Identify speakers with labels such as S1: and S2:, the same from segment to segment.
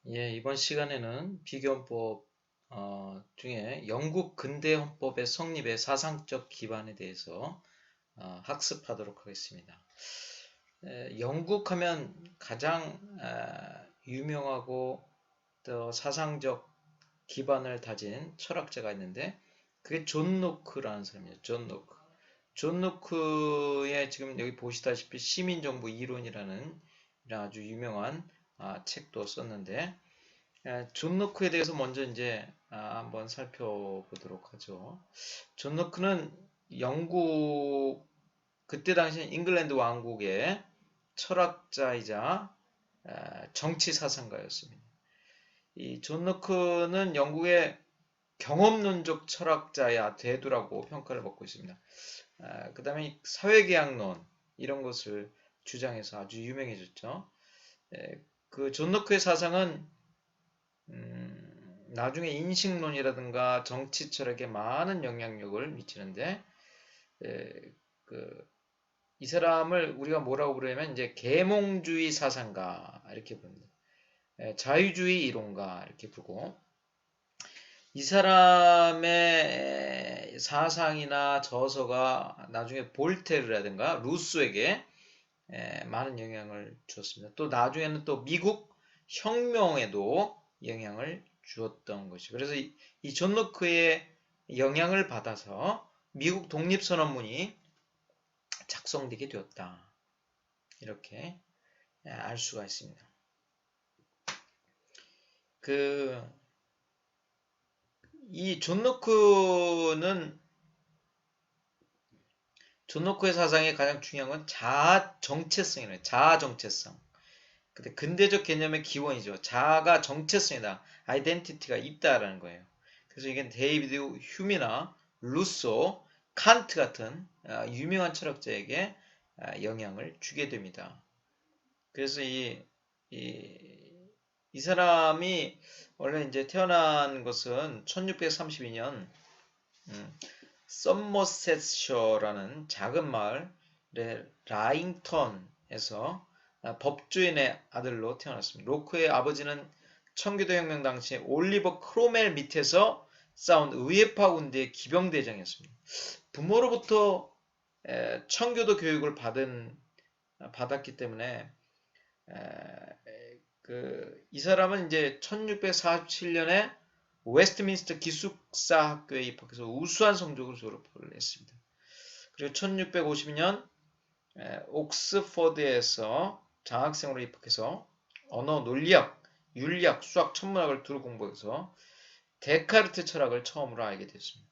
S1: 예, 이번 시간에는 비교헌법 중에 영국 근대 헌법의 성립의 사상적 기반에 대해서 학습하도록 하겠습니다. 영국 하면 가장 유명하고 또 사상적 기반을 다진 철학자가 있는데 그게 존 노크라는 사람이에요. 존 노크. 존 노크의 지금 여기 보시다시피 시민정부 이론이라는 아주 유명한 책도 썼는데 존 노크에 대해서 먼저 이제 한번 살펴보도록 하죠. 존 노크는 영국 그때 당시 잉글랜드 왕국의 철학자이자 정치 사상가였습니다. 이 존 노크는 영국의 경험론적 철학자야 대두라고 평가를 받고 있습니다. 그 다음에 사회계약론 이런 것을 주장해서 아주 유명해졌죠. 그 존 노크의 사상은 나중에 인식론이라든가 정치 철학에 많은 영향력을 미치는데 이 사람을 우리가 뭐라고 부르냐면 이제 계몽주의 사상가 이렇게 부릅니다. 자유주의 이론가 이렇게 부르고 이 사람의 사상이나 저서가 나중에 볼테르라든가 루소에게 많은 영향을 주었습니다. 또 나중에는 또 미국 혁명에도 영향을 주었던 것이. 그래서 이 존 로크의 영향을 받아서 미국 독립선언문이 작성되게 되었다. 이렇게 알 수가 있습니다. 이 존 노크의 사상의 가장 중요한 건 자아 정체성이에요. 자아 정체성. 근데 근대적 개념의 기원이죠. 자아가 정체성이다. 아이덴티티가 있다라는 거예요. 그래서 이게 데이비드 휴미나 루소, 칸트 같은 유명한 철학자에게 영향을 주게 됩니다. 그래서 이 사람이 원래 이제 태어난 것은 1632년 썸머셋셔라는 작은 마을의 라잉턴에서 법조인의 아들로 태어났습니다. 로크의 아버지는 청교도 혁명 당시 올리버 크로멜 밑에서 싸운 의회파 군대의 기병대장이었습니다. 부모로부터 청교도 교육을 받았기 때문에 이 사람은 이제 1647년에 웨스트민스터 기숙사 학교에 입학해서 우수한 성적으로 졸업을 했습니다. 그리고 1652년 옥스퍼드에서 장학생으로 입학해서 언어, 논리학, 윤리학, 수학, 천문학을 두루 공부해서 데카르트 철학을 처음으로 알게 됐습니다.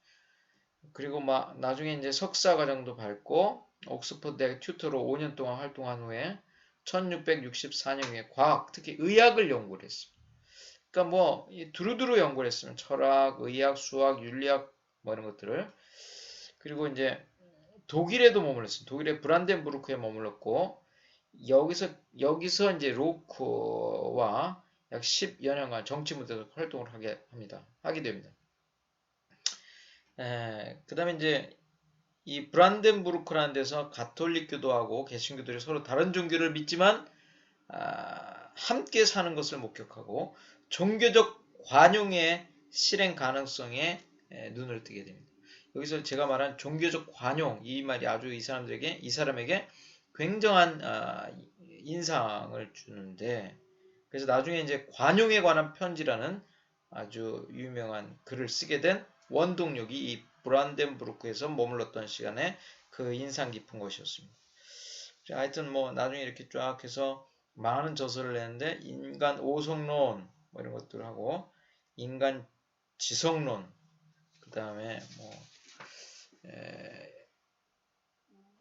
S1: 그리고 나중에 이제 석사 과정도 밟고 옥스퍼드 대학 튜터로 5년 동안 활동한 후에 1664년에 과학, 특히 의학을 연구를 했습니다. 그러니까 두루두루 연구를 했으면 철학, 의학, 수학, 윤리학 이런 것들을. 그리고 이제 독일에도 머물렀습니다. 독일의 브란덴부르크에 머물렀고 여기서 이제 로크와 약 10여 년간 정치 무대에서 활동을 하게 됩니다. 그 다음에 이제 이 브란덴부르크라는 데서 가톨릭교도하고 개신교들이 서로 다른 종교를 믿지만 함께 사는 것을 목격하고 종교적 관용의 실행 가능성에 눈을 뜨게 됩니다. 여기서 제가 말한 종교적 관용 이 말이 아주 이 사람에게 굉장한 인상을 주는데 그래서 나중에 이제 관용에 관한 편지라는 아주 유명한 글을 쓰게 된 원동력이 이 브란덴부르크에서 머물렀던 시간에 그 인상 깊은 것이었습니다. 하여튼 나중에 이렇게 쫙 해서 많은 저서를 냈는데 인간 오성론 이런 것들을 하고 인간 지성론 그 다음에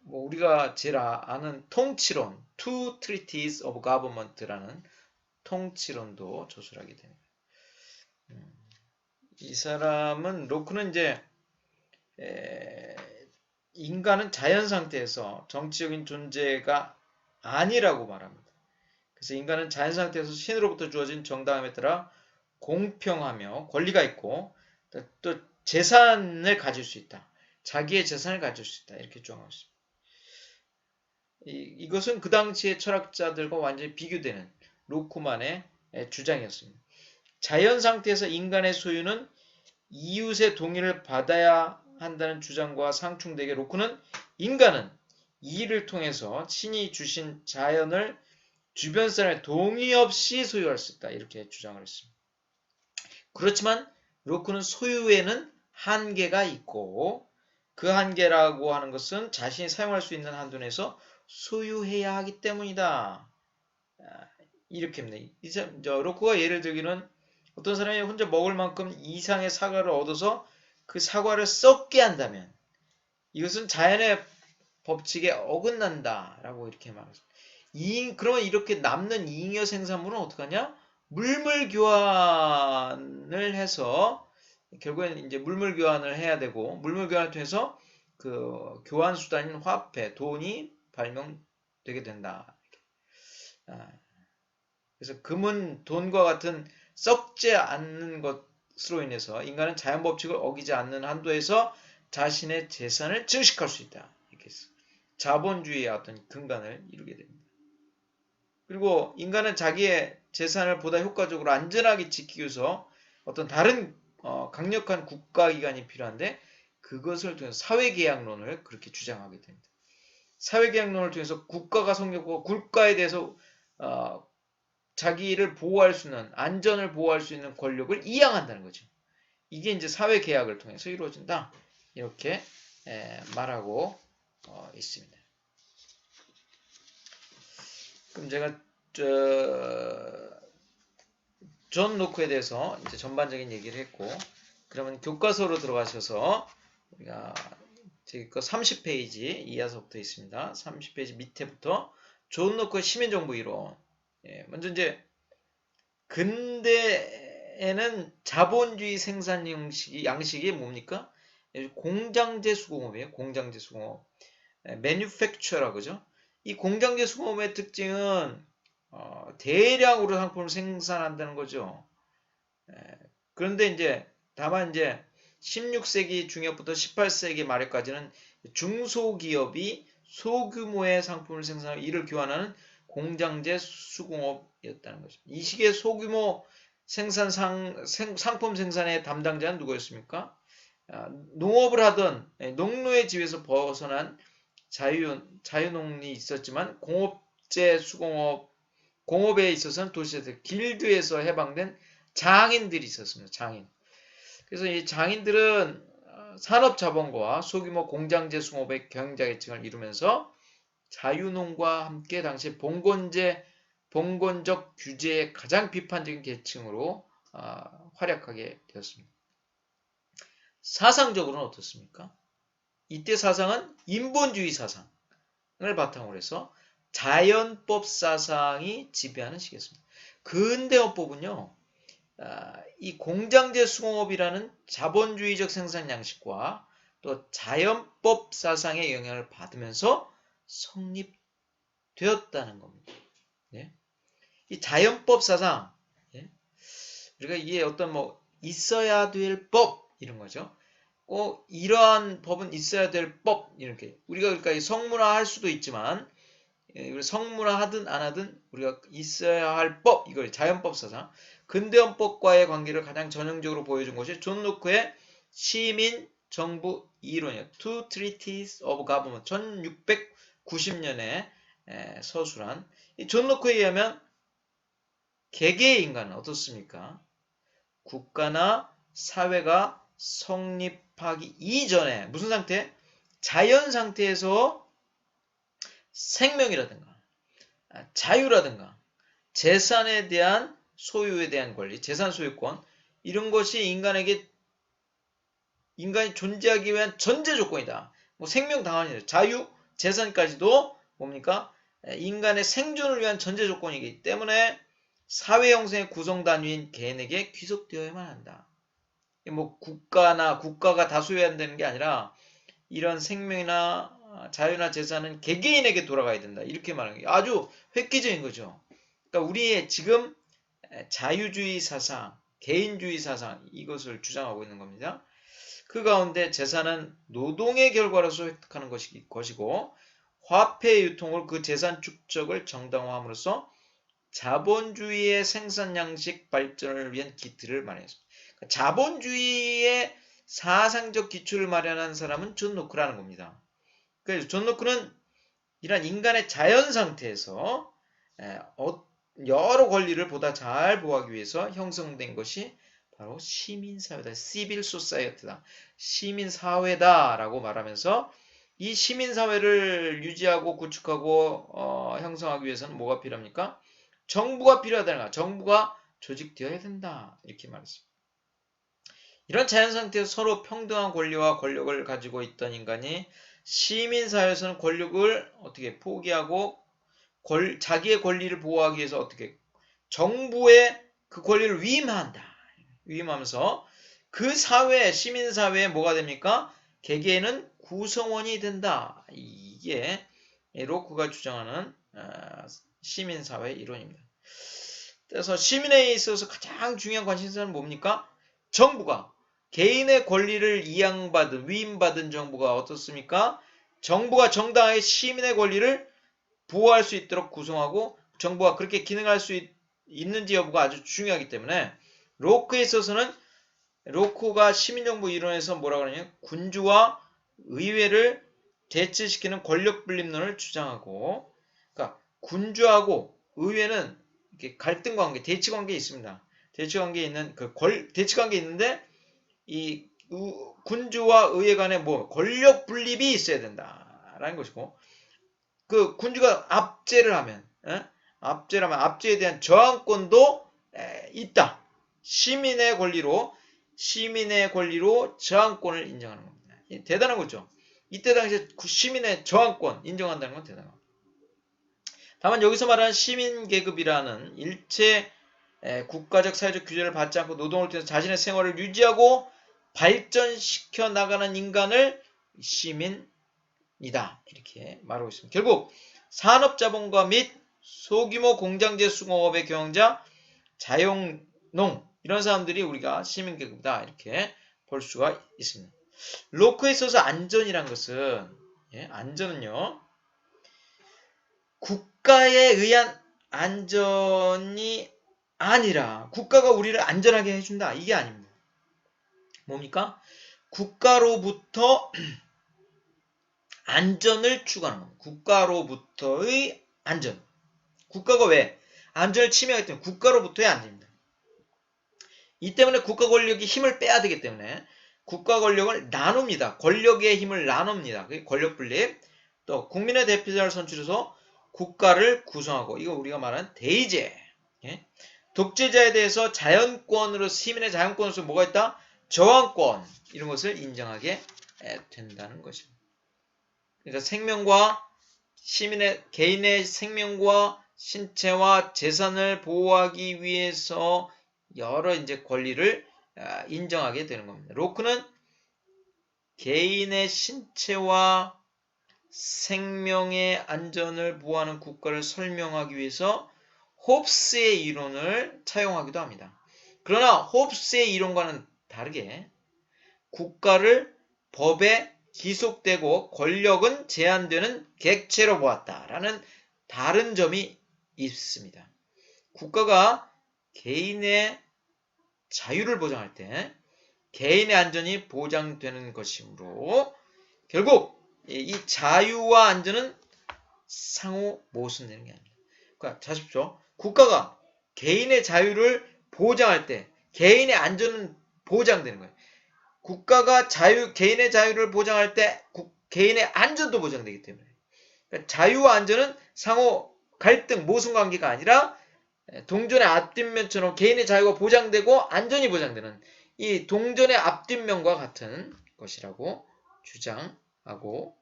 S1: 우리가 제일 아는 통치론 Two Treatises of Government라는 통치론도 저술하게 됩니다. 이 사람은 로크는 이제 인간은 자연 상태에서 정치적인 존재가 아니라고 말합니다. 그래서 인간은 자연 상태에서 신으로부터 주어진 정당함에 따라 공평하며 권리가 있고 또 재산을 가질 수 있다. 자기의 재산을 가질 수 있다. 이렇게 주장하고 있습니다. 이것은 그 당시의 철학자들과 완전히 비교되는 로크만의 주장이었습니다. 자연 상태에서 인간의 소유는 이웃의 동의를 받아야 한다는 주장과 상충되게 로크는 인간은 이를 통해서 신이 주신 자연을 주변 사람의 동의 없이 소유할 수 있다. 이렇게 주장을 했습니다. 그렇지만 로크는 소유에는 한계가 있고 그 한계라고 하는 것은 자신이 사용할 수 있는 한도 내에서 소유해야 하기 때문이다. 이렇게 합니다. 로크가 예를 들기는 어떤 사람이 혼자 먹을 만큼 이상의 사과를 얻어서 그 사과를 썩게 한다면 이것은 자연의 법칙에 어긋난다라고 이렇게 말했습니다. 그러면 이렇게 남는 잉여 생산물은 어떡하냐? 물물 교환을 해서 결국엔 이제 물물 교환을 해야 되고 물물 교환을 통해서 그 교환 수단인 화폐, 돈이 발명되게 된다. 그래서 금은 돈과 같은 썩지 않는 것으로 인해서 인간은 자연 법칙을 어기지 않는 한도에서 자신의 재산을 증식할 수 있다. 이렇게 해서 자본주의의 어떤 근간을 이루게 됩니다. 그리고 인간은 자기의 재산을 보다 효과적으로 안전하게 지키기 위해서 어떤 다른 강력한 국가기관이 필요한데 그것을 통해서 사회계약론을 그렇게 주장하게 됩니다. 사회계약론을 통해서 국가가 성립하고 국가에 대해서 자기를 보호할 수 있는 안전을 보호할 수 있는 권력을 이양한다는 거죠. 이게 이제 사회계약을 통해서 이루어진다. 이렇게 말하고 있습니다. 그럼 제가 존 로크에 대해서 이제 전반적인 얘기를 했고, 그러면 교과서로 들어가셔서 우리가 저기 거 30페이지 이하서부터 있습니다. 30페이지 밑에부터 존 로크의 시민정부 이론. 먼저 이제 근대에는 자본주의 생산 양식이 뭡니까? 공장제 수공업이에요. 공장제 수공업. manufacture라고 그러죠. 이 공장제 수공업의 특징은 대량으로 상품을 생산한다는 거죠. 그런데 이제 다만 이제 16세기 중엽부터 18세기 말에까지는 중소기업이 소규모의 상품을 생산하고 이를 교환하는 공장제 수공업이었다는 것입니다. 이 시기의 소규모 상품 생산의 담당자는 누구였습니까? 농업을 하던 농노의 지위에서 벗어난 자유농이 있었지만 공업제 수공업 공업에 있어서는 도시에서 길드에서 해방된 장인들이 있었습니다. 장인. 그래서 이 장인들은 산업자본가와 소규모 공장제 수공업의 경영자계층을 이루면서 자유농과 함께 당시 봉건적 규제의 가장 비판적인 계층으로 활약하게 되었습니다. 사상적으로는 어떻습니까? 이때 사상은 인본주의 사상을 바탕으로 해서 자연법 사상이 지배하는 시기였습니다. 근대어법은요, 이 공장제 수공업이라는 자본주의적 생산 양식과 또 자연법 사상의 영향을 받으면서 성립되었다는 겁니다. 네? 이 자연법 사상, 우리가 이게 어떤 있어야 될 법 이런 거죠. 꼭 이러한 법은 있어야 될 법 이렇게 우리가 그러니까 성문화할 수도 있지만 성문화하든 안 하든 우리가 있어야 할 법 이걸 자연법 사상 근대헌법과의 관계를 가장 전형적으로 보여준 것이 존 로크의 시민 정부 이론이에요. Two Treatises of Government 1690년에 서술한 이 존 로크에 의하면 개개의 인간은 어떻습니까? 국가나 사회가 성립하기 이전에 무슨 상태? 자연 상태에서 생명이라든가 자유라든가 재산에 대한 소유에 대한 권리, 재산 소유권 이런 것이 인간이 존재하기 위한 전제 조건이다. 생명 당연히 자유, 재산까지도 뭡니까? 인간의 생존을 위한 전제 조건이기 때문에 사회 형성의 구성 단위인 개인에게 귀속되어야만 한다. 국가가 다 소유한다는 게 아니라 이런 생명이나 자유나 재산은 개개인에게 돌아가야 된다. 이렇게 말하는 게 아주 획기적인 거죠. 그러니까 우리의 지금 자유주의 사상, 개인주의 사상 이것을 주장하고 있는 겁니다. 그 가운데 재산은 노동의 결과로서 획득하는 것이고 화폐의 유통을 그 재산 축적을 정당화함으로써 자본주의의 생산 양식 발전을 위한 기틀을 마련했습니다. 그러니까 자본주의의 사상적 기초를 마련한 사람은 존 로크라는 겁니다. 그래서 존 로크는 이러한 인간의 자연 상태에서 여러 권리를 보다 잘 보호하기 위해서 형성된 것이 바로 시민사회다. 시빌 소사이어티다. 시민사회다라고 말하면서 이 시민사회를 유지하고 구축하고 형성하기 위해서는 뭐가 필요합니까? 정부가 필요하다는 거야. 정부가 조직되어야 된다. 이렇게 말했습니다. 이런 자연 상태에서 서로 평등한 권리와 권력을 가지고 있던 인간이 시민사회에서는 권력을 어떻게 포기하고 자기의 권리를 보호하기 위해서 어떻게 정부의 그 권리를 위임한다. 위임하면서 그 사회, 시민사회에 뭐가 됩니까? 개개인은 구성원이 된다. 이게 로크가 주장하는 시민사회 이론입니다. 그래서 시민에 있어서 가장 중요한 관심사는 뭡니까? 정부가 개인의 권리를 이양받은, 위임받은 정부가 어떻습니까? 정부가 정당하게 시민의 권리를 보호할 수 있도록 구성하고 정부가 그렇게 기능할 수 있는지 여부가 아주 중요하기 때문에 로크에 있어서는 로크가 시민정부 이론에서 뭐라고 하냐면 군주와 의회를 대치시키는 권력분립론을 주장하고, 그러니까 군주하고 의회는 이렇게 갈등 관계, 대치 관계에 있습니다. 대치 관계에 있는 대치 관계에 있는데 이 군주와 의회 간에 권력 분립이 있어야 된다라는 것이고, 그 군주가 압제를 하면 압제에 대한 저항권도 있다. 시민의 권리로 저항권을 인정하는 겁니다. 대단한 거죠. 이때 당시에 시민의 저항권 인정한다는 건 대단한 겁니다. 다만 여기서 말하는 시민계급이라는 일체 국가적 사회적 규제를 받지 않고 노동을 통해서 자신의 생활을 유지하고 발전시켜 나가는 인간을 시민이다. 이렇게 말하고 있습니다. 결국 산업자본가 및 소규모 공장제 수공업의 경영자, 자영농 이런 사람들이 우리가 시민계급이다. 이렇게 볼 수가 있습니다. 로크에 있어서 안전이란 것은 안전은요. 국가에 의한 안전이 아니라 국가가 우리를 안전하게 해준다. 이게 아닙니다. 뭡니까? 국가로부터 안전을 추구하는 겁니다. 국가로부터의 안전. 국가가 왜? 안전을 침해하기 때문에 국가로부터의 안전입니다. 이 때문에 국가 권력이 힘을 빼야 되기 때문에 국가 권력을 나눕니다. 권력의 힘을 나눕니다. 그게 권력 분립. 또 국민의 대표자를 선출해서 국가를 구성하고, 이거 우리가 말하는 대의제. 독재자에 대해서 자연권으로, 시민의 자연권으로서 뭐가 있다? 저항권, 이런 것을 인정하게 된다는 것입니다. 그러니까 개인의 생명과 신체와 재산을 보호하기 위해서 여러 권리를 인정하게 되는 겁니다. 로크는 개인의 신체와 생명의 안전을 보호하는 국가를 설명하기 위해서 홉스의 이론을 차용하기도 합니다. 그러나 홉스의 이론과는 다르게 국가를 법에 기속되고 권력은 제한되는 객체로 보았다라는 다른 점이 있습니다. 국가가 개인의 자유를 보장할 때 개인의 안전이 보장되는 것이므로 결국 이 자유와 안전은 상호 모순되는 게 아닙니다. 그러니까 자십시오. 국가가 개인의 자유를 보장할 때 개인의 안전은 보장되는 거예요. 국가가 개인의 자유를 보장할 때 개인의 안전도 보장되기 때문에 그러니까 자유와 안전은 상호 갈등, 모순관계가 아니라 동전의 앞뒷면처럼 개인의 자유가 보장되고 안전이 보장되는 이 동전의 앞뒷면과 같은 것이라고 주장하고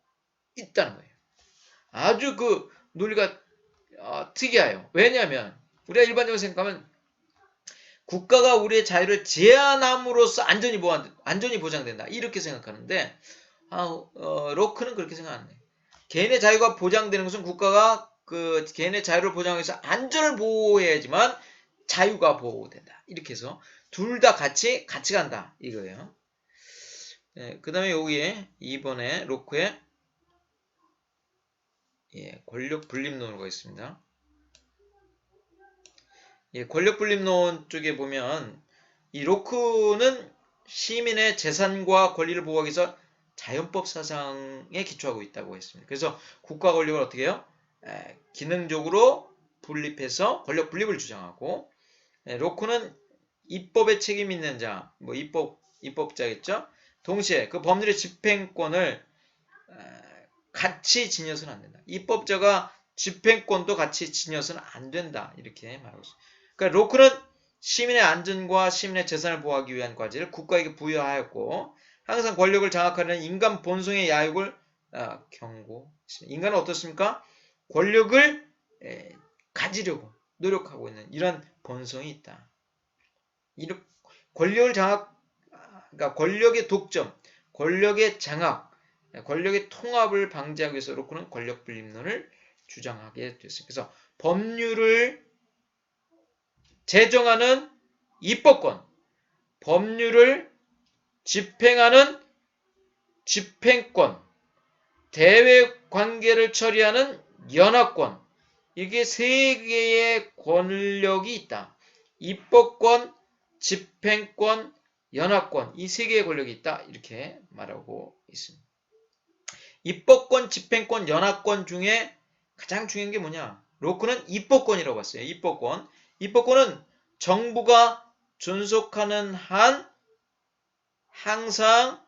S1: 있다는 거예요. 아주 그 논리가 특이해요. 왜냐하면 우리가 일반적으로 생각하면 국가가 우리의 자유를 제한함으로써 안전이 보장된다. 이렇게 생각하는데 로크는 그렇게 생각 안 해요. 개인의 자유가 보장되는 것은 국가가 그 개인의 자유를 보장하기 위해서 안전을 보호해야지만 자유가 보호된다. 이렇게 해서 둘 다 같이 간다. 이거예요. 그 다음에 여기에 이번에 로크의 권력 분립론으로 있습니다. 예, 권력분립론 쪽에 보면 이 로크는 시민의 재산과 권리를 보호하기 위해서 자연법 사상에 기초하고 있다고 했습니다. 그래서 국가 권력을 어떻게 해요? 기능적으로 분립해서 권력 분립을 주장하고, 로크는 입법에 책임 있는 자, 뭐 입법자겠죠? 동시에 그 법률의 집행권을 같이 지녀서는 안 된다. 입법자가 집행권도 같이 지녀서는 안 된다. 이렇게 말하고 있습니다. 그러니까 로크는 시민의 안전과 시민의 재산을 보호하기 위한 과제를 국가에게 부여하였고, 항상 권력을 장악하려는 인간 본성의 야욕을 경고했습니다. 인간은 어떻습니까? 권력을 가지려고 노력하고 있는 이런 본성이 있다. 권력을 그러니까 권력의 독점, 권력의 장악, 권력의 통합을 방지하기 위해서 로크는 권력 분립론을 주장하게 됐습니다. 그래서 법률을 제정하는 입법권, 법률을 집행하는 집행권, 대외 관계를 처리하는 연합권, 이게 세 개의 권력이 있다. 입법권, 집행권, 연합권, 이 세 개의 권력이 있다. 이렇게 말하고 있습니다. 입법권, 집행권, 연합권 중에 가장 중요한 게 뭐냐? 로크는 입법권이라고 봤어요. 입법권. 입법권은 정부가 존속하는 한 항상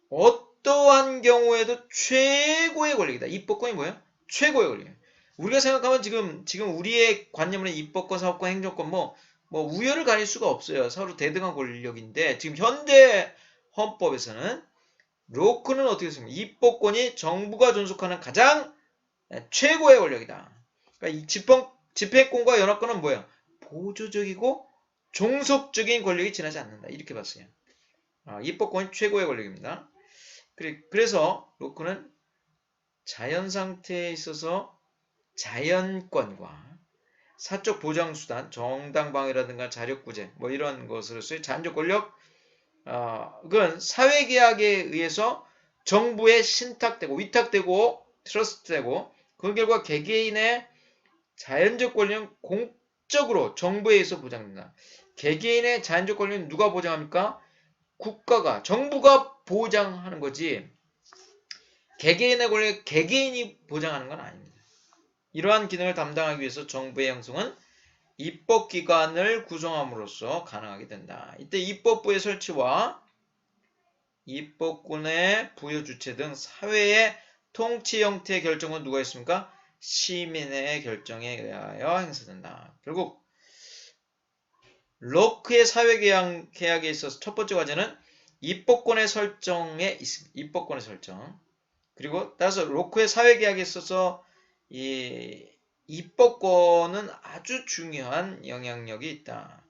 S1: 어떠한 경우에도 최고의 권력이다. 입법권이 뭐예요? 최고의 권력. 우리가 생각하면 지금 우리의 관념은 입법권, 사법권, 행정권 뭐 우열을 가릴 수가 없어요. 서로 대등한 권력인데 지금 현대 헌법에서는 로크는 어떻게 했습니까? 입법권이 정부가 존속하는 가장 최고의 권력이다. 그러니까 이 집행권과 연합권은 뭐예요? 보조적이고 종속적인 권력이 지나지 않는다. 이렇게 봤어요. 입법권이 최고의 권력입니다. 그래서 로크는 자연 상태에 있어서 자연권과 사적 보장수단, 정당방위라든가 자력구제 뭐 이런 것으로서의 자연적 권력, 그건 사회계약에 의해서 정부에 신탁되고 위탁되고 트러스트되고 그 결과 개개인의 자연적 권리는 공적으로 정부에 의해서 보장된다. 개개인의 자연적 권리는 누가 보장합니까? 국가가, 정부가 보장하는 거지 개개인의 권리 개개인이 보장하는 건 아닙니다. 이러한 기능을 담당하기 위해서 정부의 형성은 입법기관을 구성함으로써 가능하게 된다. 이때 입법부의 설치와 입법권의 부여 주체 등 사회의 통치 형태의 결정은 누가 있습니까? 시민의 결정에 의하여 행사된다. 결국 로크의 사회계약에 있어서 첫 번째 과제는 입법권의 설정에 있습니다. 입법권의 설정. 그리고 따라서 로크의 사회계약에 있어서 이 입법권은 아주 중요한 영향력이 있다.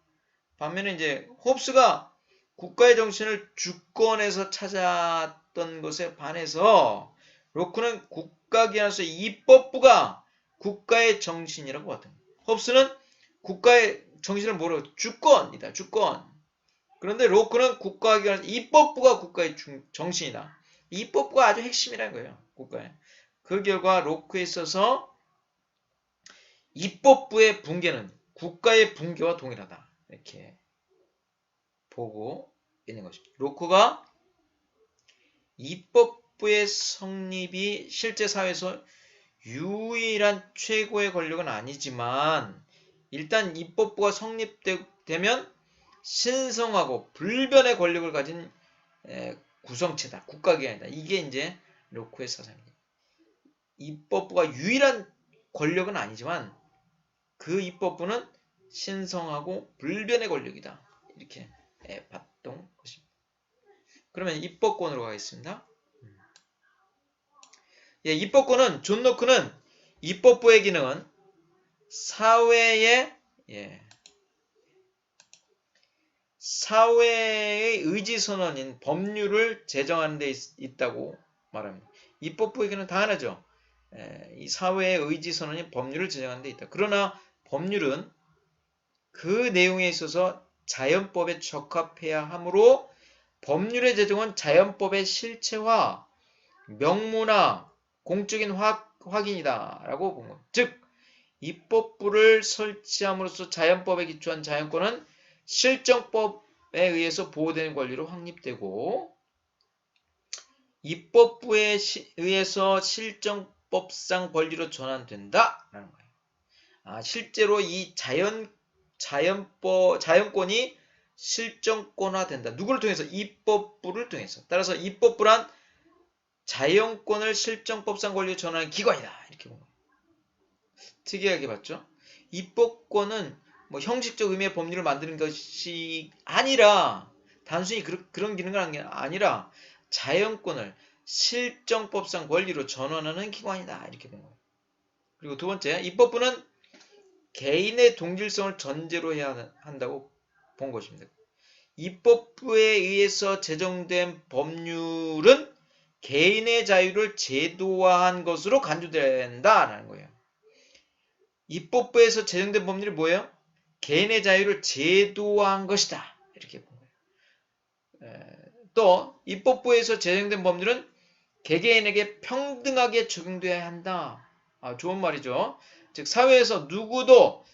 S1: 반면에 이제 홉스가 국가의 정신을 주권에서 찾았던 것에 반해서 로크는 국가기관에서 입법부가 국가의 정신이라고 하던. 홉스는 국가의 정신을 뭐라고? 주권이다. 주권. 그런데 로크는 국가기관에서 입법부가 국가의 정신이다. 입법부가 아주 핵심이라는 거예요. 국가에. 그 결과 로크에 있어서 입법부의 붕괴는 국가의 붕괴와 동일하다. 이렇게 보고 있는 것입니다. 로크가 입법부의 성립이 실제 사회에서 유일한 최고의 권력은 아니지만 일단 입법부가 성립되면 신성하고 불변의 권력을 가진 구성체다. 국가기관이다. 이게 이제 로크의 사상입니다. 입법부가 유일한 권력은 아니지만 그 입법부는 신성하고 불변의 권력이다. 이렇게 봤던 것입니다. 그러면 입법권으로 가겠습니다. 입법권은 존 로크는 입법부의 기능은 사회의 의지선언인 법률을 제정하는 데 있다고 말합니다. 입법부의 기능은 다 하나죠. 이 사회의 의지선언인 법률을 제정하는 데 있다. 그러나 법률은 그 내용에 있어서 자연법에 적합해야 하므로 법률의 제정은 자연법의 실체화, 명문화, 공적인 확인이다 라고 본 것. 즉 입법부를 설치함으로써 자연법에 기초한 자연권은 실정법에 의해서 보호되는 권리로 확립되고 입법부에 의해서 실정법상 권리로 전환된다라는 거예요. 실제로 이 자연권이 실정권화된다. 누구를 통해서? 입법부를 통해서. 따라서 입법부란 자연권을 실정법상 권리로 전환하는 기관이다. 이렇게 보는 거예요. 특이하게 봤죠? 입법권은 뭐 형식적 의미의 법률을 만드는 것이 아니라 단순히 그런 기능은 아니라 자연권을 실정법상 권리로 전환하는 기관이다. 이렇게 본 거예요. 그리고 두 번째, 입법부는 개인의 동질성을 전제로 해야 한다고 본 것입니다. 입법부에 의해서 제정된 법률은 개인의 자유를 제도화한 것으로 간주된다라는 거예요. 입법부에서 제정된 법률이 뭐예요? 개인의 자유를 제도화한 것이다. 이렇게 본 거예요. 또 입법부에서 제정된 법률은 개개인에게 평등하게 적용돼야 한다. 좋은 말이죠. 즉 사회에서 누구도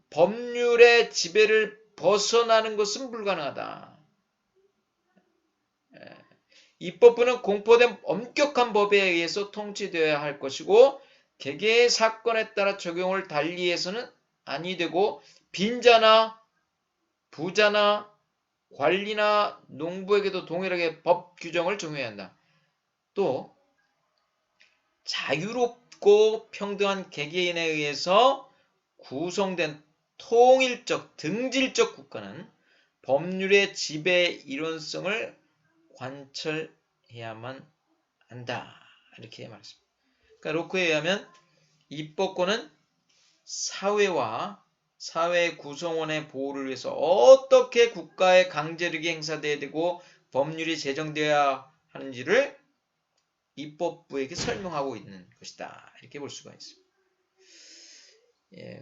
S1: 법률의 지배를 벗어나는 것은 불가능하다. 입법부는 공포된 엄격한 법에 의해서 통치되어야 할 것이고 개개의 사건에 따라 적용을 달리해서는 아니 되고 빈자나 부자나 관리나 농부에게도 동일하게 법 규정을 적용해야 한다. 또 자유롭고 평등한 개개인에 의해서 구성된 통일적, 등질적 국가는 법률의 지배 이론성을 관철해야만 한다. 이렇게 말했습니다. 그러니까 로크에 의하면 입법권은 사회와 사회 구성원의 보호를 위해서 어떻게 국가의 강제력이 행사되어야 되고 법률이 제정되어야 하는지를 입법부에게 설명하고 있는 것이다. 이렇게 볼 수가 있습니다.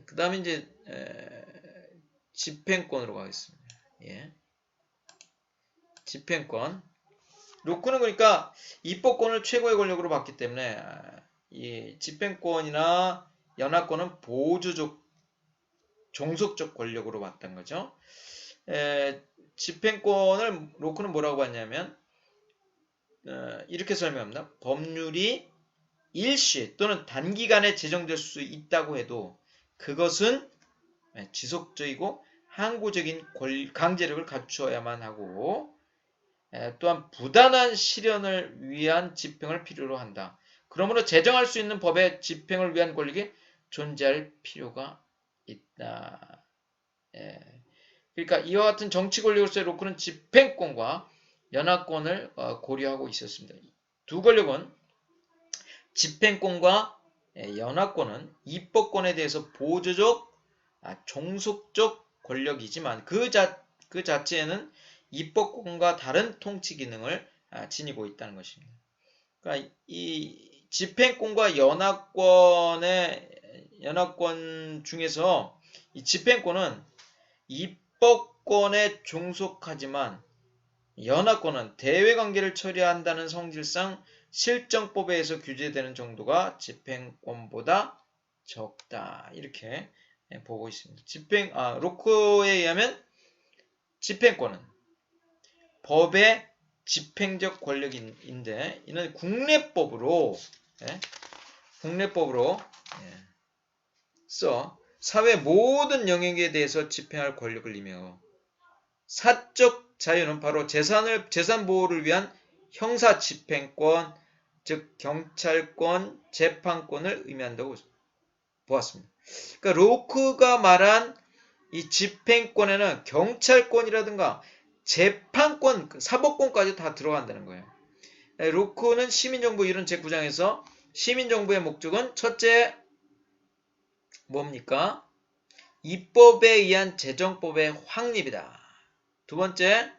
S1: 그 다음에 이제 집행권으로 가겠습니다. 집행권. 로크는 그러니까 입법권을 최고의 권력으로 봤기 때문에 이 집행권이나 연합권은 보조적, 종속적 권력으로 봤던 거죠. 집행권을 로크는 뭐라고 봤냐면 이렇게 설명합니다. 법률이 일시 또는 단기간에 제정될 수 있다고 해도 그것은 지속적이고 항구적인 강제력을 갖추어야만 하고 또한 부단한 실현을 위한 집행을 필요로 한다. 그러므로 제정할 수 있는 법의 집행을 위한 권력이 존재할 필요가 있다. 그러니까 이와 같은 정치 권력으로서의 로크는 집행권과 연합권을 고려하고 있었습니다. 두 권력은 집행권과 연합권은 입법권에 대해서 보조적, 종속적 권력이지만 그 자체에는 입법권과 다른 통치 기능을 지니고 있다는 것입니다. 그러니까 이 집행권과 연합권 중에서 이 집행권은 입법권에 종속하지만 연합권은 대외관계를 처리한다는 성질상 실정법에 의해서 규제되는 정도가 집행권보다 적다. 이렇게 보고 있습니다. 로크에 의하면 집행권은 법의 집행적 권력인데 이는 국내법으로 사회 모든 영역에 대해서 집행할 권력을 의미하고 사적 자유는 바로 재산 보호를 위한 형사 집행권, 즉 경찰권, 재판권을 의미한다고 보았습니다. 그러니까 로크가 말한 이 집행권에는 경찰권이라든가 재판권, 사법권까지 다 들어간다는 거예요. 로크는 시민정부 이론 제9장에서 시민정부의 목적은 첫째 뭡니까? 입법에 의한 재정법의 확립이다. 두 번째,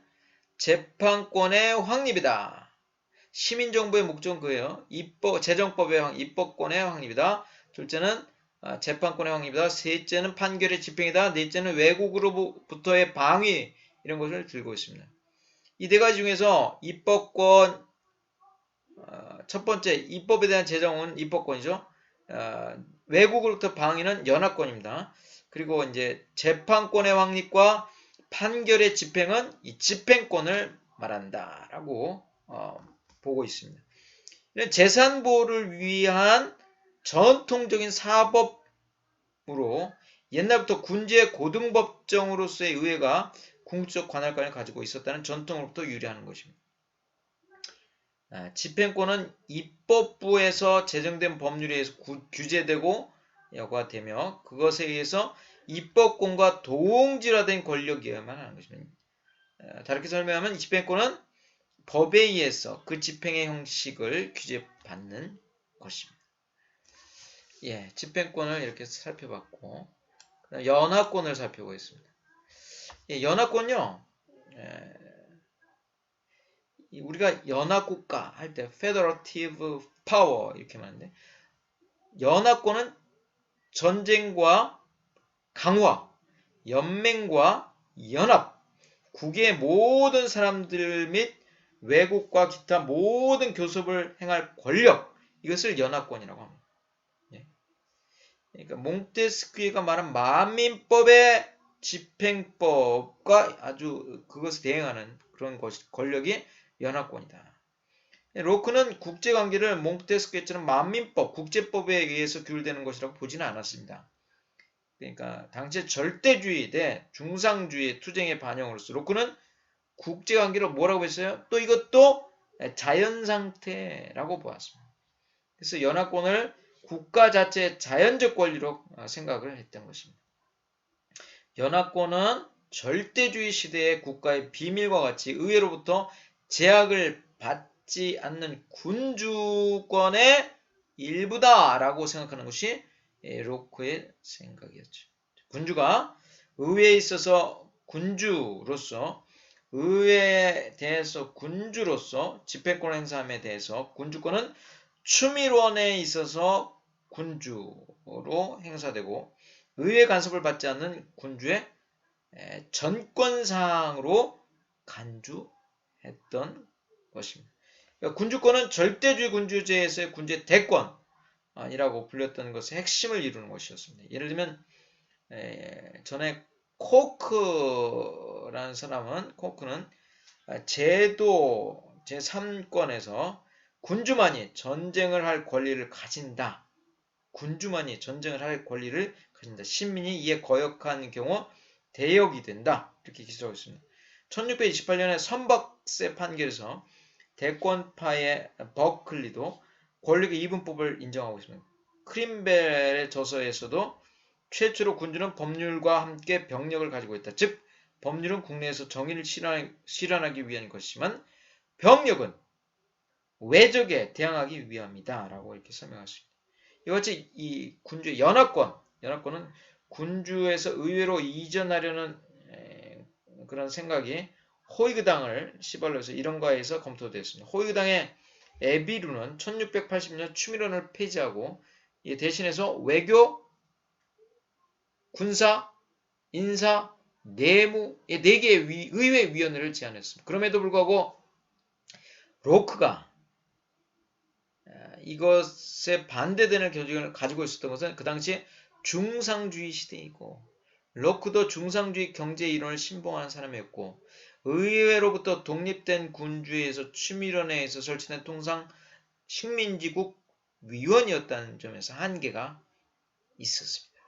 S1: 재판권의 확립이다. 시민정부의 목적은 그예요. 재정법의 입법권의 확립이다. 둘째는 재판권의 확립이다. 셋째는 판결의 집행이다. 넷째는 왜곡으로부터의 방위 이런 것을 들고 있습니다. 이 네 가지 중에서 입법권 첫 번째 입법에 대한 제정은 입법권이죠. 외국으로부터 방위는 연합권입니다. 그리고 이제 재판권의 확립과 판결의 집행은 이 집행권을 말한다라고 보고 있습니다. 재산 보호를 위한 전통적인 사법으로 옛날부터 군주의 고등법정으로서의 의회가 궁극적 관할권을 가지고 있었다는 전통으로부터 유래하는 것입니다. 집행권은 입법부에서 제정된 법률에 의해서 규제되고 여과되며 그것에 의해서 입법권과 동질화된 권력이어야만 하는 것입니다. 다르게 설명하면 집행권은 법에 의해서 그 집행의 형식을 규제받는 것입니다. 예, 집행권을 이렇게 살펴봤고 연합권을 살펴보겠습니다. 예, 연합권요. 우리가 연합국가 할 때 Federative Power 이렇게 말하는데 연합권은 전쟁과 강화, 연맹과 연합, 국의 모든 사람들 및 외국과 기타 모든 교섭을 행할 권력 이것을 연합권이라고 합니다. 그러니까 몽테스퀴에가 말한 만민법의 집행법과 아주 그것을 대행하는 그런 권력이 연합권이다. 로크는 국제관계를 몽테스퀴처럼 만민법, 국제법에 의해서 규율되는 것이라고 보지는 않았습니다. 그러니까 당시 절대주의 대 중상주의 투쟁의 반영으로서 로크는 국제관계를 뭐라고 했어요? 또 이것도 자연상태라고 보았습니다. 그래서 연합권을 국가 자체의 자연적 권리로 생각을 했던 것입니다. 연합권은 절대주의 시대의 국가의 비밀과 같이 의회로부터 제약을 받지 않는 군주권의 일부다라고 생각하는 것이 로크의 생각이었죠. 군주가 의회에 있어서 군주로서 의회에 대해서 군주로서 집행권 행사함에 대해서 군주권은 추밀원에 있어서 군주로 행사되고 의회 간섭을 받지 않는 군주의 전권사항으로 간주했던 것입니다. 그러니까 군주권은 절대주의 군주제에서의 군주의 대권이라고 불렸던 것의 핵심을 이루는 것이었습니다. 예를 들면 전에 코크라는 사람은 코크는 제도 제3권에서 군주만이 전쟁을 할 권리를 가진다. 군주만이 전쟁을 할 권리를 가진다. 신민이 이에 거역한 경우 대역이 된다. 이렇게 기술하고 있습니다. 1628년에 선박세 판결에서 대권파의 버클리도 권력의 이분법을 인정하고 있습니다. 크림벨의 저서에서도 최초로 군주는 법률과 함께 병력을 가지고 있다. 즉 법률은 국내에서 정의를 실현하기 위한 것이지만 병력은 외적에 대항하기 위함이다. 라고 이렇게 설명했습니다. 이같이 이 군주의 연합권은 군주에서 의회로 이전하려는 그런 생각이 호이그당을 시발로 해서 이런 거에서 검토되었습니다. 호이그당의 에비루는 1680년 추밀원을 폐지하고 대신해서 외교, 군사, 인사, 내무 4개의 의회위원회를 제안했습니다. 그럼에도 불구하고 로크가 이것에 반대되는 견적을 가지고 있었던 것은 그 당시에 중상주의 시대이고 로크도 중상주의 경제 이론을 신봉하는 사람이었고 의회로부터 독립된 군주에서 추밀원회에서 설치된 통상 식민지국 위원이었다는 점에서 한계가 있었습니다.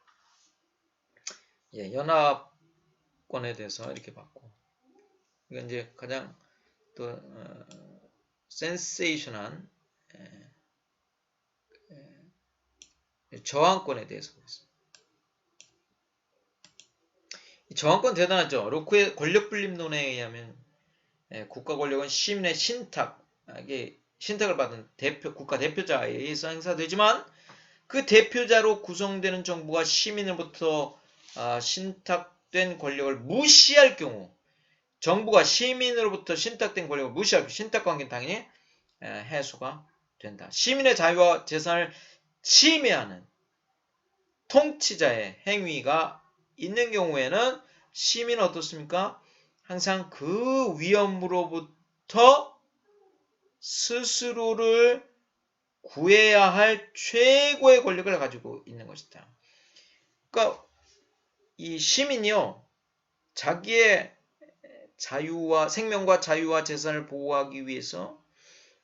S1: 예, 연합권에 대해서 이렇게 봤고 이건 이제 가장 또 센세이션한 저항권에 대해서 보겠습니다. 저항권 대단하죠. 로크의 권력분립론에 의하면 국가 권력은 시민의 신탁을 받은 국가 대표자에 의해서 행사되지만 그 대표자로 구성되는 정부가 시민으로부터 신탁된 권력을 무시할 경우 정부가 시민으로부터 신탁된 권력을 무시할 경우 신탁관계는 당연히 해소가 된다. 시민의 자유와 재산을 침해하는 통치자의 행위가 있는 경우에는 시민은 어떻습니까? 항상 그 위험으로부터 스스로를 구해야 할 최고의 권력을 가지고 있는 것이다. 그러니까 이 시민이요, 자기의 자유와 생명과 자유와 재산을 보호하기 위해서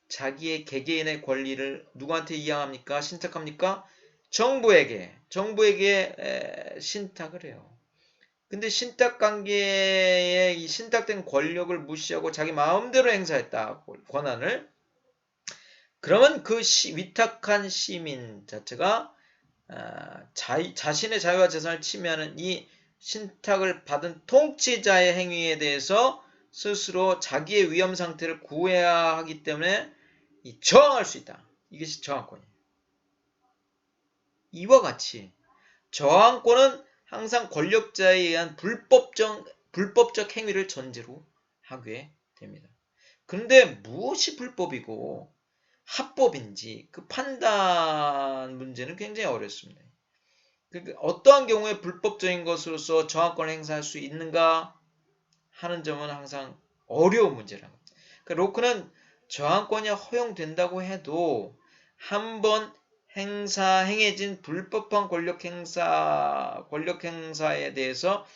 S1: 자기의 개개인의 권리를 누구한테 이양합니까? 신탁합니까? 정부에게 신탁을 해요. 근데 신탁 관계에 이 신탁된 권력을 무시하고 자기 마음대로 행사했다, 권한을. 그러면 그 위탁한 시민 자체가 자신의 자유와 재산을 침해하는 이 신탁을 받은 통치자의 행위에 대해서 스스로 자기의 위험 상태를 구해야 하기 때문에 저항할 수 있다. 이것이 저항권이에요. 이와 같이 저항권은 항상 권력자에 의한 불법적 행위를 전제로 하게 됩니다. 그런데 무엇이 불법이고 합법인지 그 판단 문제는 굉장히 어렵습니다. 어떠한 경우에 불법적인 것으로서 저항권을 행사할 수 있는가 하는 점은 항상 어려운 문제라는 겁니다. 로크는 저항권이 허용된다고 해도 한번 행해진 불법한 권력 행사에 대해서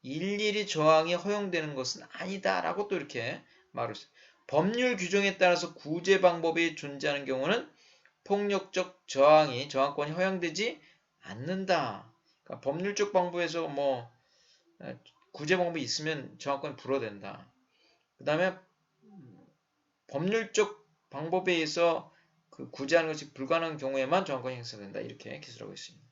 S1: 일일이 저항이 허용되는 것은 아니다라고 또 이렇게 말을 했어요. 법률 규정에 따라서 구제 방법이 존재하는 경우는 폭력적 저항권이 허용되지 않는다. 그러니까 법률적 방법에서 구제 방법이 있으면 저항권이 불어된다. 그 다음에 법률적 방법에 의해서 그 구제하는 것이 불가능한 경우에만 저항권이 행사된다. 이렇게 기술하고 있습니다.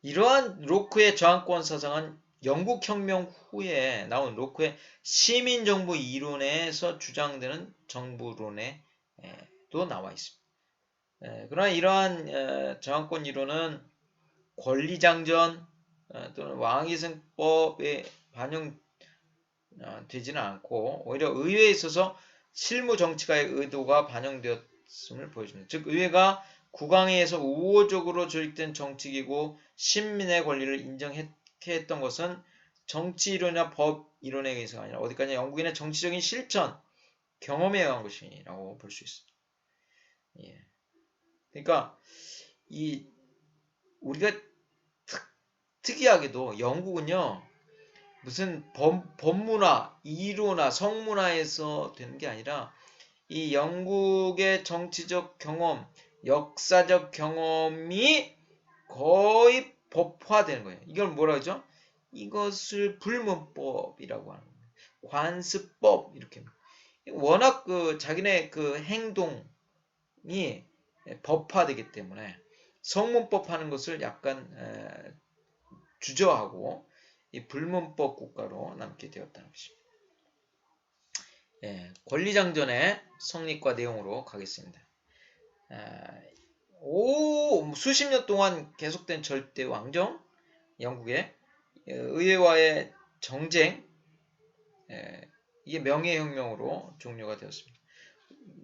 S1: 이러한 로크의 저항권 사상은 영국 혁명 후에 나온 로크의 시민정부 이론에서 주장되는 정부론에도 나와 있습니다. 그러나 이러한 저항권 이론은 권리장전 또는 왕위승법에 반영되지는 않고 오히려 의회에 있어서 실무 정치가의 의도가 반영되었음을 보여줍니다. 즉 의회가 국왕회에서 우호적으로 조직된 정치기구 신민의 권리를 인정했던 것은 정치 이론이나 법 이론에 의해서가 아니라 어디까지 영국인의 정치적인 실천, 경험에 의한 것이라고 볼 수 있습니다. 예. 그러니까 우리가 특이하게도 영국은요, 무슨 법문화, 이론화, 성문화에서 되는 게 아니라 이 영국의 정치적 경험, 역사적 경험이 거의 법화되는 거예요. 이걸 뭐라 하죠? 이것을 불문법이라고 하는 거예요. 관습법 이렇게. 워낙 자기네 행동이 법화되기 때문에 성문법 하는 것을 약간 주저하고 이 불문법 국가로 남게 되었다는 것입니다. 권리장전의 성립과 내용으로 가겠습니다. 수십 년 동안 계속된 절대 왕정, 영국의 의회와의 정쟁, 이게 명예혁명으로 종료가 되었습니다.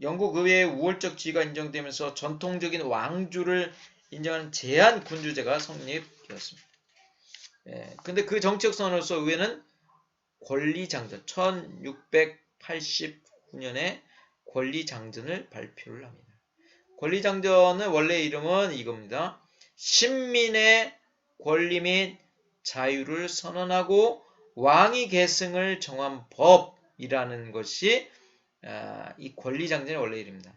S1: 영국 의회의 우월적 지위가 인정되면서 전통적인 왕주를 인정하는 제한 군주제가 성립되었습니다. 근데 그 정치적 선언으로서 의회는 권리장전, 1689년에 권리장전을 발표를 합니다. 권리장전의 원래 이름은 이겁니다. 신민의 권리 및 자유를 선언하고 왕위 계승을 정한 법이라는 것이 이 권리장전의 원래 이름입니다.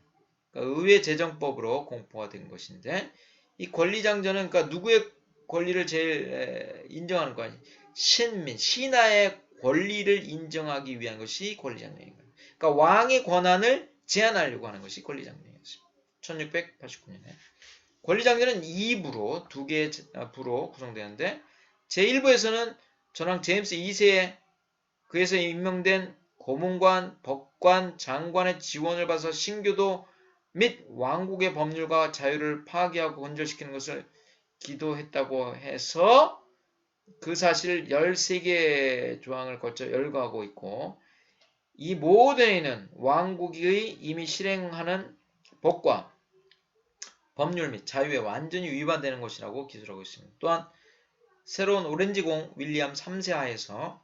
S1: 그러니까 의회 제정법으로 공포가 된 것인데 이 권리장전은 그러니까 누구의 권리를 제일 인정하는 거 아니에요? 신하의 권리를 인정하기 위한 것이 권리장전입니다. 그러니까 왕의 권한을 제한하려고 하는 것이 권리장전이었습니다. 1689년에. 권리장전은 2부로, 2개의 부로 구성되는데 제1부에서는 전왕 제임스 2세에 그에서 임명된 고문관, 법관, 장관의 지원을 받아서 신교도 및 왕국의 법률과 자유를 파괴하고 건절시키는 것을 기도했다고 해서 그 사실 13개의 조항을 거쳐 열거하고 있고 이 모든 애는 왕국이 이미 실행하는 법과 법률 및 자유에 완전히 위반되는 것이라고 기술하고 있습니다. 또한 새로운 오렌지공 윌리엄 3세 하에서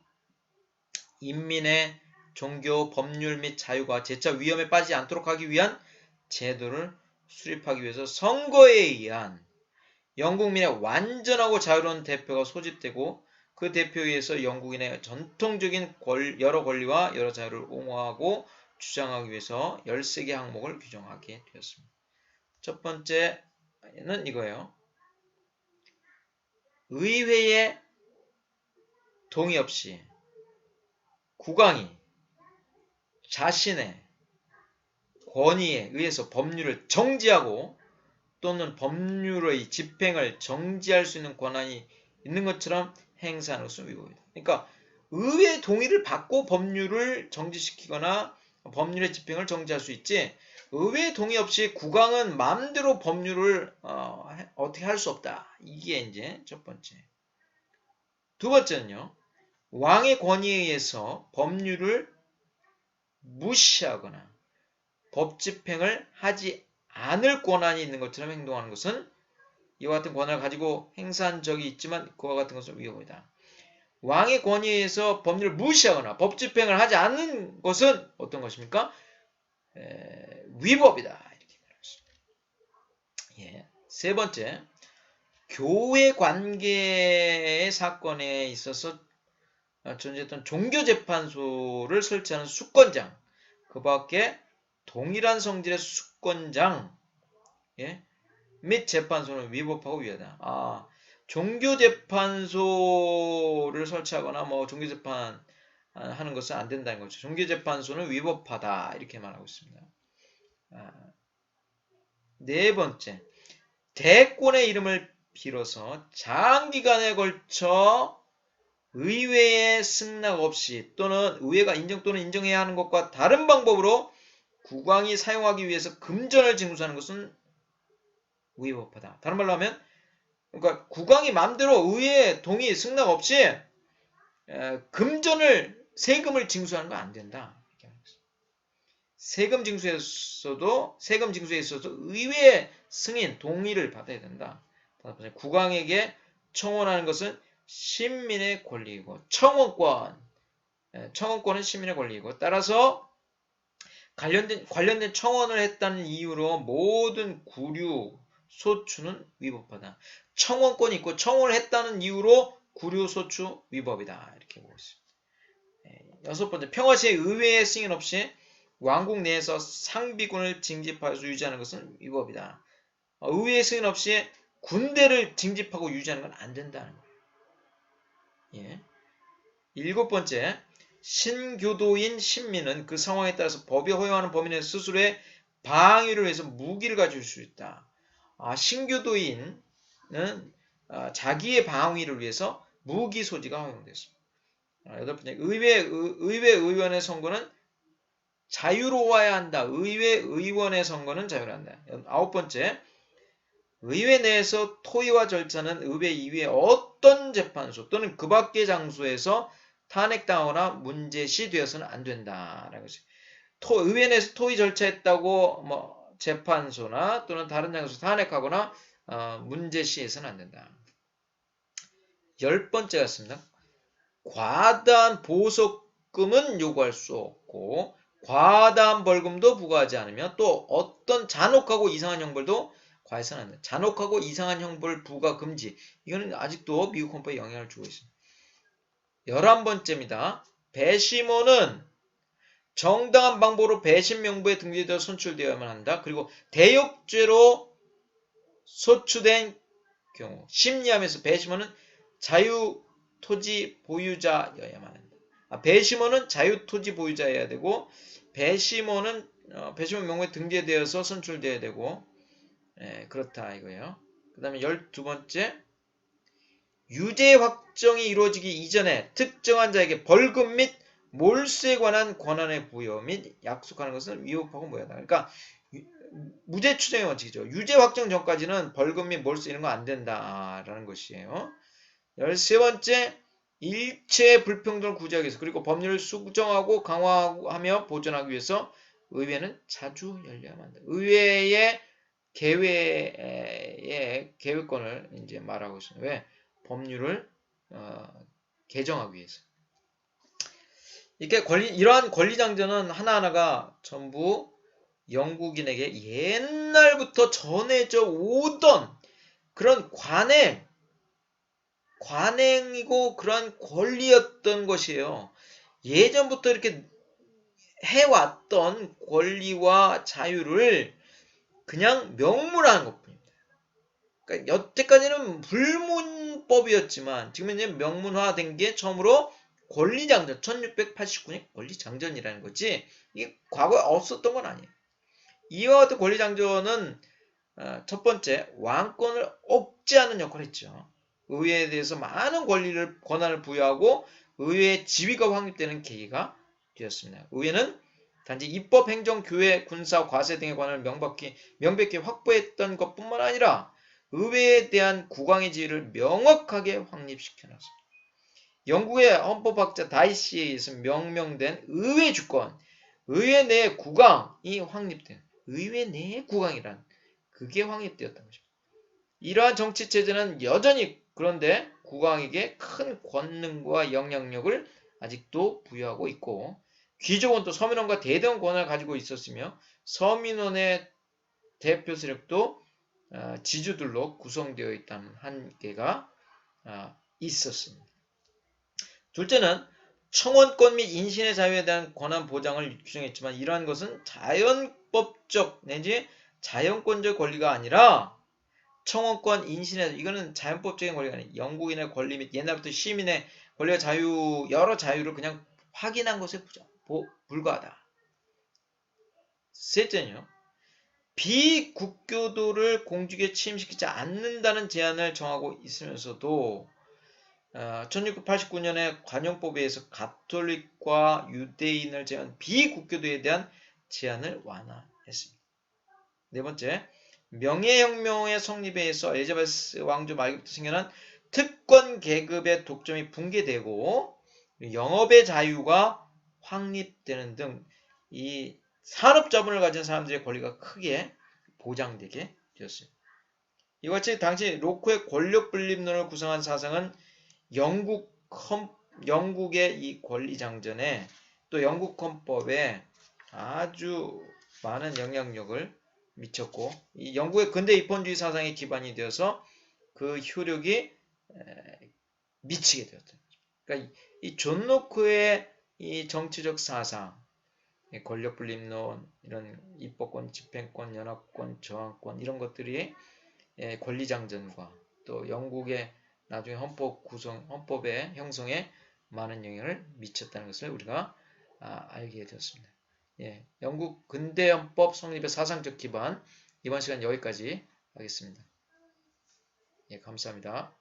S1: 인민의 종교, 법률 및 자유가 재차 위험에 빠지지 않도록 하기 위한 제도를 수립하기 위해서 선거에 의한 영국민의 완전하고 자유로운 대표가 소집되고 그 대표에 의해서 영국인의 전통적인 여러 권리와 여러 자유를 옹호하고 주장하기 위해서 13개 항목을 규정하게 되었습니다. 첫 번째는 이거예요. 의회의 동의 없이 국왕이 자신의 권위에 의해서 법률을 정지하고 또는 법률의 집행을 정지할 수 있는 권한이 있는 것처럼 행사하는 것은 위법이다. 그러니까 의회의 동의를 받고 법률을 정지시키거나 법률의 집행을 정지할 수 있지, 의회의 동의 없이 국왕은 마음대로 법률을 어떻게 할 수 없다. 이게 이제 첫 번째. 두 번째는요. 왕의 권위에 의해서 법률을 무시하거나 법 집행을 하지 않을 권한이 있는 것처럼 행동하는 것은 이와 같은 권한을 가지고 행사한 적이 있지만 그와 같은 것은 위법이다. 왕의 권위에 의해서 법률을 무시하거나 법 집행을 하지 않는 것은 어떤 것입니까? 위법이다. 이렇게 말했습니다. 예. 세 번째, 교회 관계의 사건에 있어서 존재했던 종교재판소를 설치하는 수권장, 그 밖에 동일한 성질의 수권장 및 재판소는 위법하고 위하다. 종교재판소를 설치하거나 뭐 종교재판 하는 것은 안 된다는 거죠. 종교재판소는 위법하다 이렇게 말하고 있습니다. 네 번째, 대권의 이름을 빌어서 장기간에 걸쳐 의회의 승낙 없이 또는 의회가 인정 또는 인정해야 하는 것과 다른 방법으로 국왕이 사용하기 위해서 금전을 징수하는 것은 위법하다. 다른 말로 하면, 그러니까 국왕이 마음대로 의회 동의 승낙 없이 세금을 징수하는 건 안 된다. 세금 징수에 있어도 의회 승인 동의를 받아야 된다. 국왕에게 청원하는 것은 시민의 권리이고 청원권은 시민의 권리이고, 따라서 관련된 청원을 했다는 이유로 모든 구류, 소추는 위법하다. 청원권이 있고 청원을 했다는 이유로 구류, 소추 위법이다. 이렇게 보고 있습니다. 여섯 번째, 평화시에 의회의 승인 없이 왕국 내에서 상비군을 징집하여서 유지하는 것은 위법이다. 의회의 승인 없이 군대를 징집하고 유지하는 건 안 된다는 거예요. 예. 일곱 번째, 신교도인 신민은 그 상황에 따라서 법이 허용하는 범위 내에서 스스로의 방위를 위해서 무기를 가질 수 있다. 신교도인은 자기의 방위를 위해서 무기 소지가 허용됐습니다. 여덟 번째, 의회 의원의 선거는 자유로워야 한다. 의회 의원의 선거는 자유로워야 한다. 아홉 번째, 의회 내에서 토의와 절차는 의회 이외의 어떤 재판소 또는 그 밖의 장소에서 탄핵당하거나 문제시 되어서는 안 된다라는 것이. 의회 내에서 토의 절차했다고 재판소나 또는 다른 장소에서 탄핵하거나 문제시해서는 안 된다. 열 번째 같습니다. 과다한 보석금은 요구할 수 없고 과다한 벌금도 부과하지 않으며 또 어떤 잔혹하고 이상한 형벌도 과해서는 안 된다. 잔혹하고 이상한 형벌 부과 금지. 이거는 아직도 미국 헌법에 영향을 주고 있습니다. 11번째입니다. 배심원은 정당한 방법으로 배심 명부에 등재되어 선출되어야만 한다. 그리고 대역죄로 소추된 경우 심리하면서 배심원은 자유토지 보유자여야만 한다. 배심원은 자유토지 보유자여야 되고 배심원 명부에 등재되어서 선출되어야 되고 그렇다 이거예요. 그 다음에 12번째, 유죄 확정이 이루어지기 이전에 특정한 자에게 벌금 및 몰수에 관한 권한의 부여 및 약속하는 것은 위법하고 무효하다. 그러니까 무죄 추정의 원칙이죠. 유죄 확정 전까지는 벌금 및 몰수 이런 거 안 된다라는 것이에요. 13번째, 일체의 불평등을 구제하기 위해서 그리고 법률을 수정하고 강화하며 보존하기 위해서 의회는 자주 열려야만 한다. 의회의 개회권을 이제 말하고 있습니다. 왜? 법률을 개정하기 위해서. 이렇게 이러한 권리장전은 하나하나가 전부 영국인에게 옛날부터 전해져 오던 그런 관행이고 그런 권리였던 것이에요. 예전부터 이렇게 해왔던 권리와 자유를 그냥 명물화하는 것뿐입니다. 그러니까 여태까지는 불문법이었지만 지금 이제 명문화된 게 처음으로 권리장전, 1689년 권리장전이라는 거지, 이게 과거에 없었던 건 아니에요. 이와 같은 권리장전은 첫 번째, 왕권을 억제하는 역할을 했죠. 의회에 대해서 많은 권한을 부여하고 의회의 지위가 확립되는 계기가 되었습니다. 의회는 단지 입법, 행정, 교회, 군사, 과세 등의 권한을 명백히 확보했던 것뿐만 아니라 의회에 대한 국왕의 지위를 명확하게 확립시켜놨습니다. 영국의 헌법학자 다이시에 의해서 명명된 의회 주권, 의회 내의 국왕이 확립된, 의회 내의 국왕이란 그게 확립되었던 것입니다. 이러한 정치체제는 여전히 그런데 국왕에게 큰 권능과 영향력을 아직도 부여하고 있고, 귀족은 또 서민원과 대대원 권한을 가지고 있었으며 서민원의 대표 세력도 지주들로 구성되어 있다는 한계가 있었습니다. 둘째는 청원권 및 인신의 자유에 대한 권한 보장을 규정했지만 이러한 것은 자연법적 내지 자연권적 권리가 아니라 청원권, 인신의, 이거는 자연법적인 권리가 아니에요. 영국인의 권리 및 옛날부터 시민의 권리와 자유, 여러 자유를 그냥 확인한 것에 불과하다. 셋째는요, 비국교도를 공직에 취임시키지 않는다는 제한을 정하고 있으면서도 1689년에 관용법에 의해서 가톨릭과 유대인을 제한 비국교도에 대한 제한을 완화했습니다. 네 번째, 명예혁명의 성립에 의해서 엘리자베스 왕조 말기부터 생겨난 특권 계급의 독점이 붕괴되고 영업의 자유가 확립되는 등 이 산업자본을 가진 사람들의 권리가 크게 보장되게 되었습니다. 이와 같이 당시 로크의 권력분립론을 구성한 사상은 영국의 이 권리장전에 또 영국 헌법에 아주 많은 영향력을 미쳤고, 이 영국의 근대 입헌주의 사상의 기반이 되어서 그 효력이 미치게 되었던 거죠. 그러니까 이 존 로크의 이 정치적 사상, 권력분립론, 이런 입법권, 집행권, 연합권, 저항권 이런 것들이 권리장전과 또 영국의 나중에 헌법의 형성에 많은 영향을 미쳤다는 것을 우리가 알게 되었습니다. 영국 근대헌법 성립의 사상적 기반, 이번 시간 여기까지 하겠습니다. 감사합니다.